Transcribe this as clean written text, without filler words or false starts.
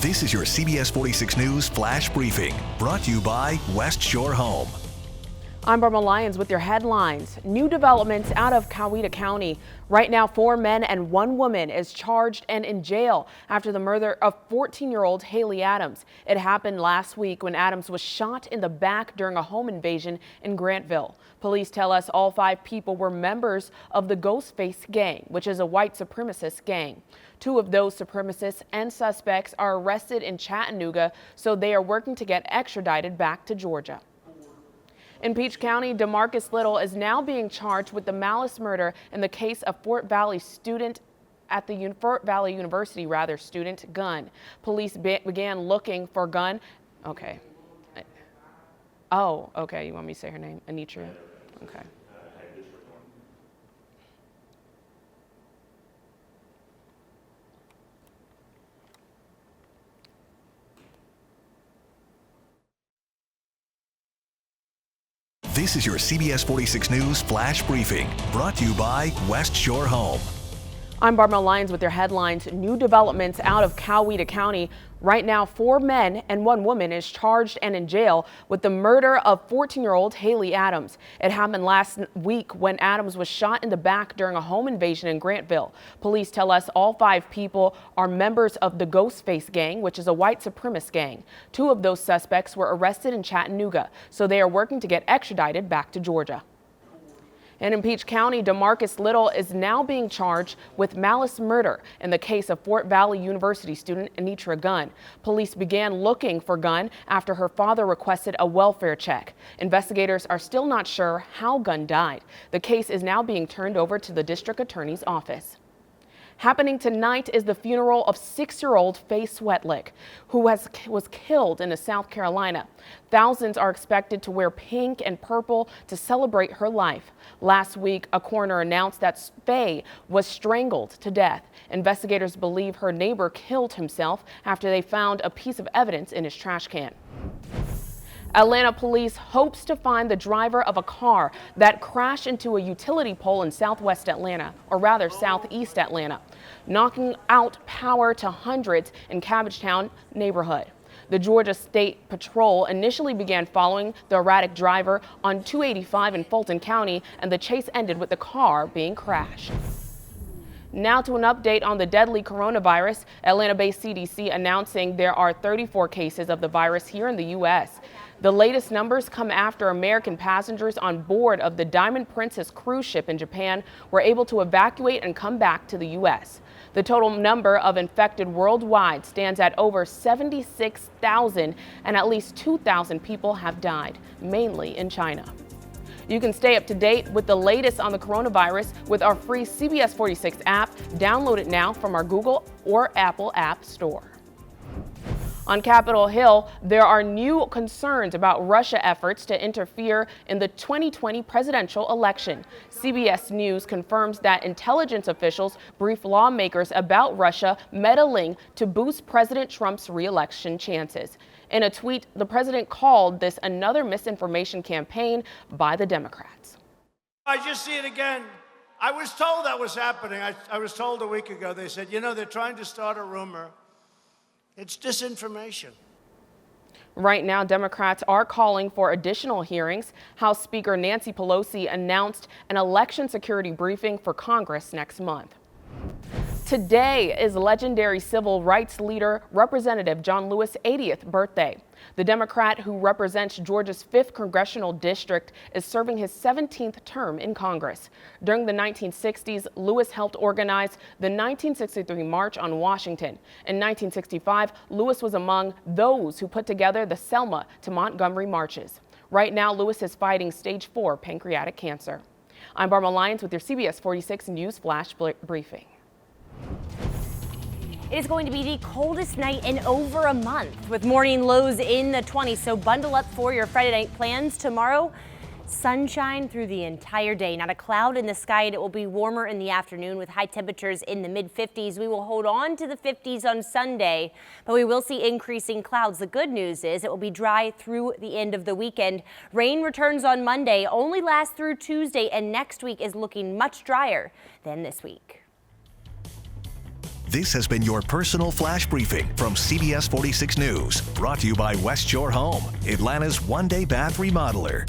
This is your CBS 46 News Flash Briefing, brought to you by West Shore Home. I'm Barbara Lyons with your headlines. New developments out of Coweta County. Right now, 4 men and 1 woman is charged and in jail after the murder of 14-year-old Haley Adams. It happened last week when Adams was shot in the back during a home invasion in Grantville. Police tell us all 5 people were members of the Ghostface gang, which is a white supremacist gang. 2 of those supremacists and suspects are arrested in Chattanooga, so they are working to get extradited back to Georgia. In Peach County, DeMarcus Little is now being charged with the malice murder in the case of Fort Valley University student Gunn. Police began looking for Gunn. Okay. Oh, okay. You want me to say her name? Anitra? Okay. This is your CBS 46 News Flash Briefing, brought to you by West Shore Home. I'm Barbara Lyons with your headlines. New developments out of Coweta County. Right now, 4 men and 1 woman is charged and in jail with the murder of 14-year-old Haley Adams. It happened last week when Adams was shot in the back during a home invasion in Grantville. Police tell us all 5 people are members of the Ghostface gang, which is a white supremacist gang. 2 of those suspects were arrested in Chattanooga, so they are working to get extradited back to Georgia. And in Peach County, DeMarcus Little is now being charged with malice murder in the case of Fort Valley University student Anitra Gunn. Police began looking for Gunn after her father requested a welfare check. Investigators are still not sure how Gunn died. The case is now being turned over to the district attorney's office. Happening tonight is the funeral of 6-year-old Faye Swetlick, who was killed in South Carolina. Thousands are expected to wear pink and purple to celebrate her life. Last week, a coroner announced that Faye was strangled to death. Investigators believe her neighbor killed himself after they found a piece of evidence in his trash can. Atlanta police hopes to find the driver of a car that crashed into a utility pole in southwest Atlanta, or rather southeast Atlanta, knocking out power to hundreds in Cabbagetown neighborhood. The Georgia State Patrol initially began following the erratic driver on 285 in Fulton County, and the chase ended with the car being crashed. Now to an update on the deadly coronavirus. Atlanta-based CDC announcing there are 34 cases of the virus here in the U.S. The latest numbers come after American passengers on board of the Diamond Princess cruise ship in Japan were able to evacuate and come back to the U.S. The total number of infected worldwide stands at over 76,000, and at least 2,000 people have died, mainly in China. You can stay up to date with the latest on the coronavirus with our free CBS 46 app. Download it now from our Google or Apple App Store. On Capitol Hill, there are new concerns about Russia efforts to interfere in the 2020 presidential election. CBS News confirms that intelligence officials briefed lawmakers about Russia meddling to boost President Trump's re-election chances. In a tweet, the president called this another misinformation campaign by the Democrats. I just see it again. I was told that was happening. I was told a week ago, they said, you know, they're trying to start a rumor. It's disinformation. Right now, Democrats are calling for additional hearings. House Speaker Nancy Pelosi announced an election security briefing for Congress next month. Today is legendary civil rights leader Representative John Lewis' 80th birthday. The Democrat who represents Georgia's 5th congressional district is serving his 17th term in Congress. During the 1960s, Lewis helped organize the 1963 March on Washington. In 1965, Lewis was among those who put together the Selma to Montgomery marches. Right now, Lewis is fighting stage 4 pancreatic cancer. I'm Barbara Lyons with your CBS 46 News Flash Briefing. It is going to be the coldest night in over a month with morning lows in the 20s. So bundle up for your Friday night plans. Tomorrow, sunshine through the entire day. Not a cloud in the sky, and it will be warmer in the afternoon with high temperatures in the mid-50s. We will hold on to the 50s on Sunday, but we will see increasing clouds. The good news is it will be dry through the end of the weekend. Rain returns on Monday, only lasts through Tuesday, and next week is looking much drier than this week. This has been your personal flash briefing from CBS 46 News, brought to you by West Shore Home, Atlanta's one-day bath remodeler.